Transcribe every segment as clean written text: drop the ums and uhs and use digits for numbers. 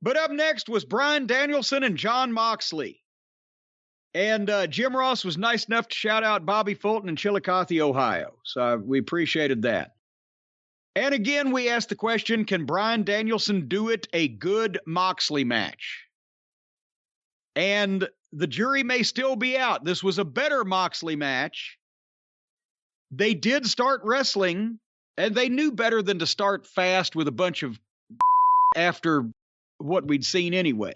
But up next was Bryan Danielson and Jon Moxley. And Jim Ross was nice enough to shout out Bobby Fulton in Chillicothe, Ohio. So we appreciated that. And again, we asked the question, can Bryan Danielson do it a good Moxley match? And the jury may still be out. This was a better Moxley match. They did start wrestling, and they knew better than to start fast with a bunch of after what we'd seen anyway.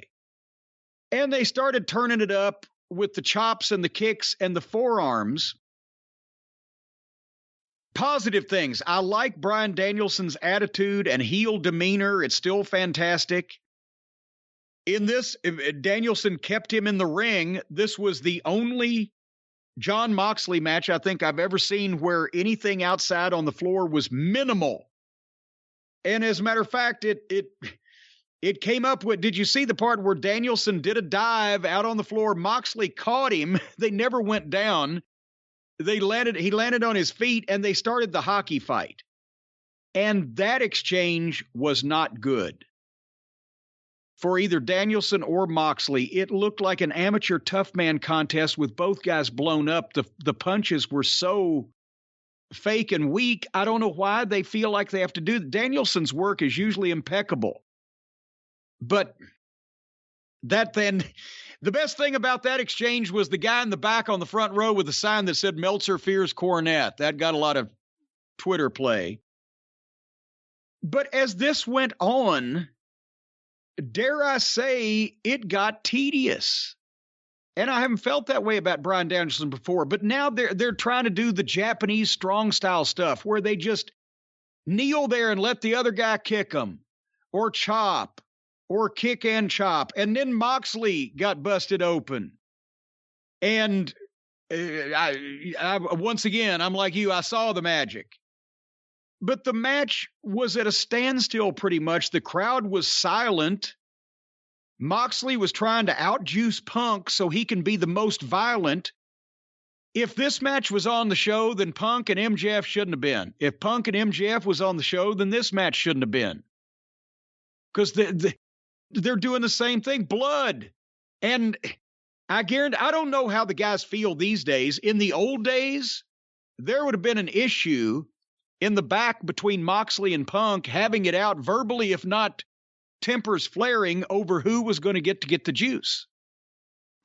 And they started turning it up with the chops and the kicks and the forearms. Positive things. I like Bryan Danielson's attitude and heel demeanor. It's still fantastic. In this, Danielson kept him in the ring. This was the only Jon Moxley match I think I've ever seen where anything outside on the floor was minimal. And as a matter of fact, it came up with, did you see the part where Danielson did a dive out on the floor? Moxley caught him. They never went down. He landed on his feet, and they started the hockey fight. And that exchange was not good for either Danielson or Moxley. It looked like an amateur tough man contest with both guys blown up. The punches were so fake and weak. I don't know why they feel like they have to do. Danielson's work is usually impeccable. But that then, the best thing about that exchange was the guy in the back on the front row with a sign that said Meltzer fears Cornette. That got a lot of Twitter play. But as this went on, dare I say, it got tedious. And I haven't felt that way about Bryan Danielson before, but now they're trying to do the Japanese strong style stuff where they just kneel there and let the other guy kick them or chop. Or kick and chop. And then Moxley got busted open. And I once again, I'm like you, I saw the magic. But the match was at a standstill pretty much. The crowd was silent. Moxley was trying to outjuice Punk so he can be the most violent. If this match was on the show, then Punk and MJF shouldn't have been. If Punk and MJF was on the show, then this match shouldn't have been. Because they're doing the same thing, blood. And I guarantee, I don't know how the guys feel these days. In the old days, there would have been an issue in the back between Moxley and Punk, having it out verbally, if not tempers flaring over who was going to get the juice.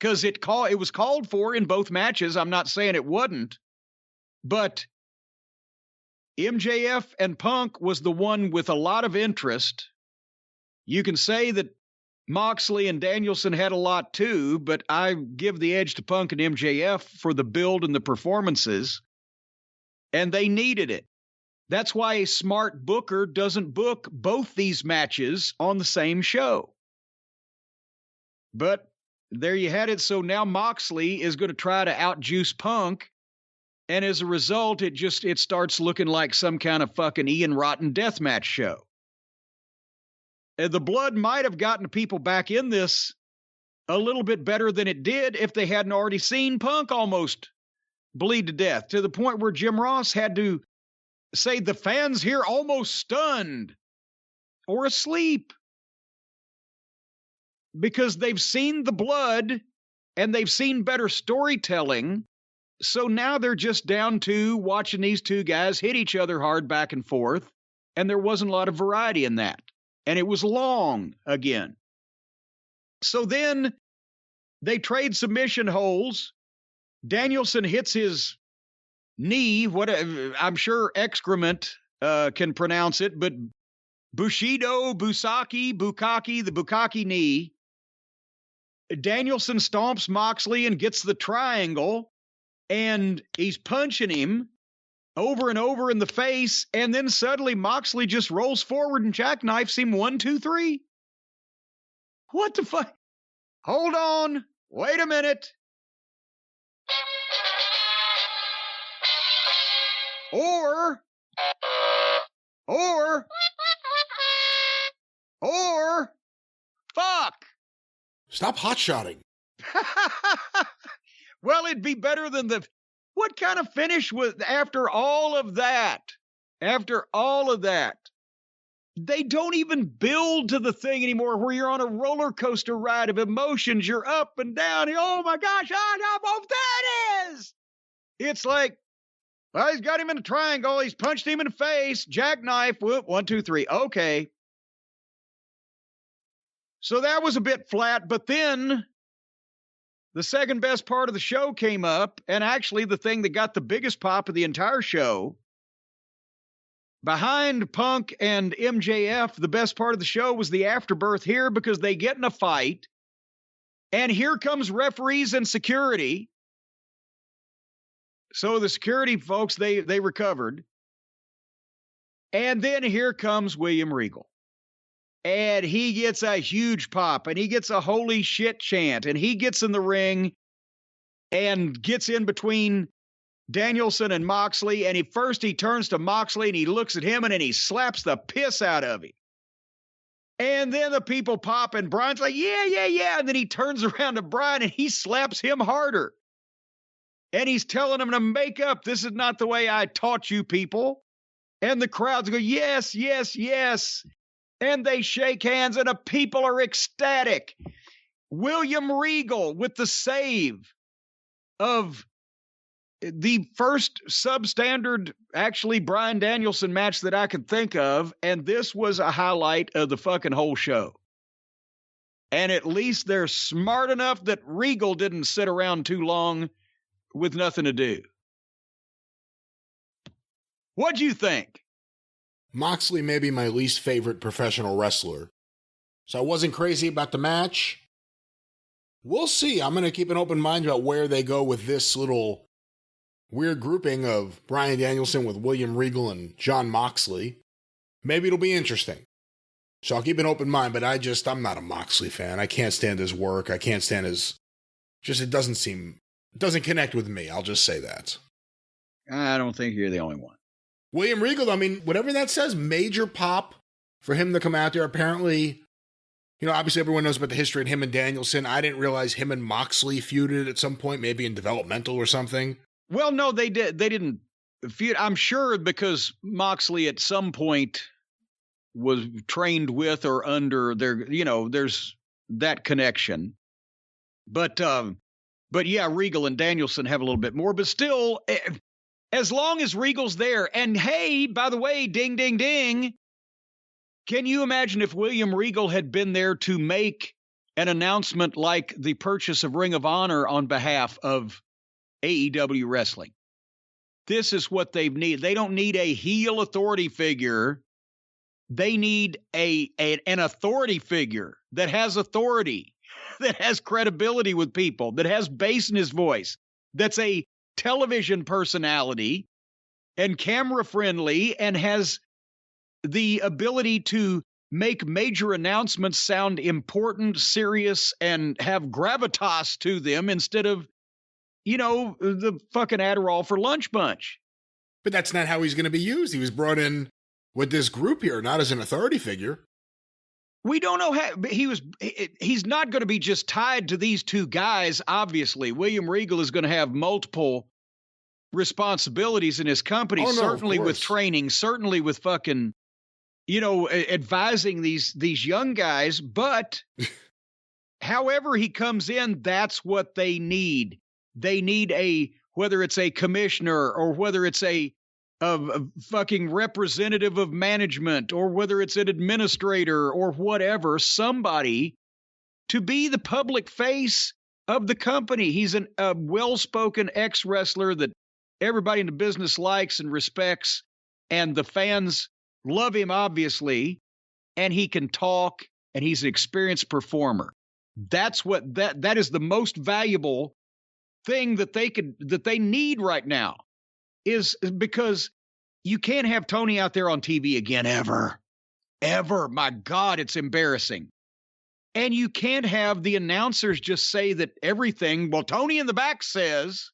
Because it was called for in both matches. I'm not saying it wasn't. But MJF and Punk was the one with a lot of interest. You can say that Moxley and Danielson had a lot too, but I give the edge to Punk and MJF for the build and the performances, and they needed it. That's why a smart booker doesn't book both these matches on the same show. But there you had it. So now Moxley is going to try to outjuice Punk, and as a result, it starts looking like some kind of fucking Ian Rotten deathmatch show. The blood might have gotten people back in this a little bit better than it did if they hadn't already seen Punk almost bleed to death, to the point where Jim Ross had to say the fans here almost stunned or asleep because they've seen the blood and they've seen better storytelling. So now they're just down to watching these two guys hit each other hard back and forth. And there wasn't a lot of variety in that. And it was long again. So then they trade submission holds. Danielson hits his knee, I'm sure excrement can pronounce it, but Bushido, Bukaki, the Bukaki knee. Danielson stomps Moxley and gets the triangle, and he's punching him over and over in the face, and then suddenly Moxley just rolls forward and jackknifes him 1, 2, 3. What the fuck? Hold on. Wait a minute. Or, fuck. Stop hot-shotting. Well, it'd be better than what kind of finish was after all of that? After all of that, They don't even build to the thing anymore where you're on a roller coaster ride of emotions. You're up and down. Oh my gosh, oh, there it is. It's like, well, he's got him in a triangle. He's punched him in the face. Jackknife. Whoop, 1, 2, 3. Okay. So that was a bit flat, but then the second best part of the show came up, and actually the thing that got the biggest pop of the entire show. Behind Punk and MJF, the best part of the show was the afterbirth here because they get in a fight, and here comes referees and security. So the security folks, they recovered. And then here comes William Regal. And he gets a huge pop, and he gets a holy shit chant, and he gets in the ring and gets in between Danielson and Moxley, and he turns to Moxley, and he looks at him, and then he slaps the piss out of him. And then the people pop, and Bryan's like, yeah. And then he turns around to Bryan, and he slaps him harder. And he's telling him to make up. This is not the way I taught you people. And the crowds go, yes. And they shake hands, and the people are ecstatic. William Regal with the save of the first substandard, actually, Bryan Danielson match that I could think of, and this was a highlight of the fucking whole show. And at least they're smart enough that Regal didn't sit around too long with nothing to do. What'd you think? Moxley may be my least favorite professional wrestler, so I wasn't crazy about the match. We'll see. I'm going to keep an open mind about where they go with this little weird grouping of Bryan Danielson with William Regal and Jon Moxley. Maybe it'll be interesting. So I'll keep an open mind, but I'm not a Moxley fan. I can't stand his work. I can't stand it doesn't connect with me. I'll just say that. I don't think you're the only one. William Regal, I mean, whatever that says, major pop for him to come out there. Apparently, obviously everyone knows about the history of him and Danielson. I didn't realize him and Moxley feuded at some point, maybe in developmental or something. Well, no, they didn't feud. I'm sure because Moxley at some point was trained with or under their, there's that connection. But yeah, Regal and Danielson have a little bit more, but still, as long as Regal's there, and hey, by the way, ding, ding, ding, can you imagine if William Regal had been there to make an announcement like the purchase of Ring of Honor on behalf of AEW Wrestling? This is what they need. They don't need a heel authority figure. They need an authority figure that has authority, that has credibility with people, that has bass in his voice, that's a television personality and camera friendly and has the ability to make major announcements sound important, serious, and have gravitas to them instead of, the fucking Adderall for lunch bunch. But that's not how he's going to be used. He was brought in with this group here, not as an authority figure. We don't know how he's not going to be just tied to these two guys. Obviously, William Regal is going to have multiple responsibilities in his company, certainly with training, certainly with fucking, advising these young guys. But however he comes in, that's what they need. They need whether it's a commissioner or whether it's a fucking representative of management or whether it's an administrator or whatever, somebody to be the public face of the company. He's a well-spoken ex-wrestler that everybody in the business likes and respects, and the fans love him, obviously, and he can talk, and he's an experienced performer. That's what that is the most valuable thing that they need right now, is because you can't have Tony out there on TV again ever. My God, it's embarrassing. And you can't have the announcers just say that everything, well, Tony in the back says.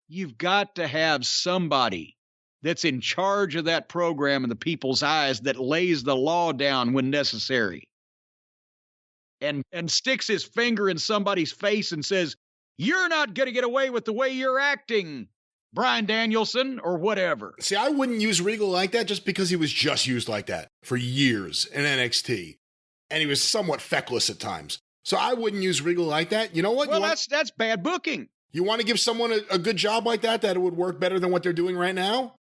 You've got to have somebody that's in charge of that program in the people's eyes, that lays the law down when necessary and sticks his finger in somebody's face and says, you're not going to get away with the way you're acting. Bryan Danielson or whatever. See, I wouldn't use Regal like that just because he was just used like that for years in NXT. And he was somewhat feckless at times. So I wouldn't use Regal like that. You know what? Well, that's bad booking. You want to give someone a good job like that it would work better than what they're doing right now?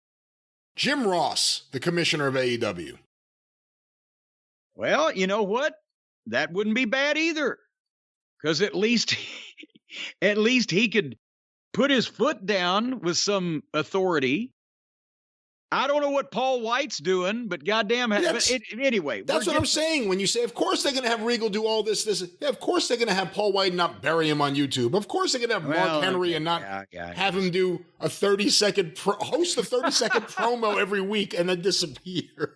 Jim Ross, the commissioner of AEW. Well, you know what? That wouldn't be bad either. Because at least he could put his foot down with some authority. I don't know what Paul White's doing, but goddamn, anyway. That's what I'm saying. When you say, of course they're going to have Regal do all this. Yeah, of course they're going to have Paul White and not bury him on YouTube. Of course they're going to have Mark Henry and not have him do a 30-second, host a 30-second promo every week and then disappear.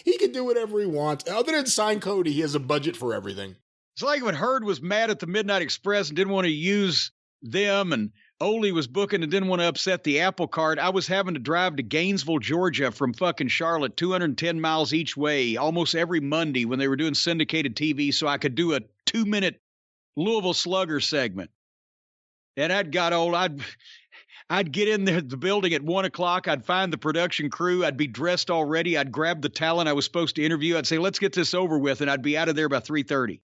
He can do whatever he wants. Other than sign Cody, he has a budget for everything. It's like when Hurd was mad at the Midnight Express and didn't want to use them, and Ole was booking and didn't want to upset the apple cart. I was having to drive to Gainesville, Georgia from fucking Charlotte, 210 miles each way, almost every Monday when they were doing syndicated TV so I could do a 2-minute Louisville Slugger segment. And I'd got old. I'd get in the building at 1 o'clock. I'd find the production crew. I'd be dressed already. I'd grab the talent I was supposed to interview. I'd say, let's get this over with. And I'd be out of there by 3:30.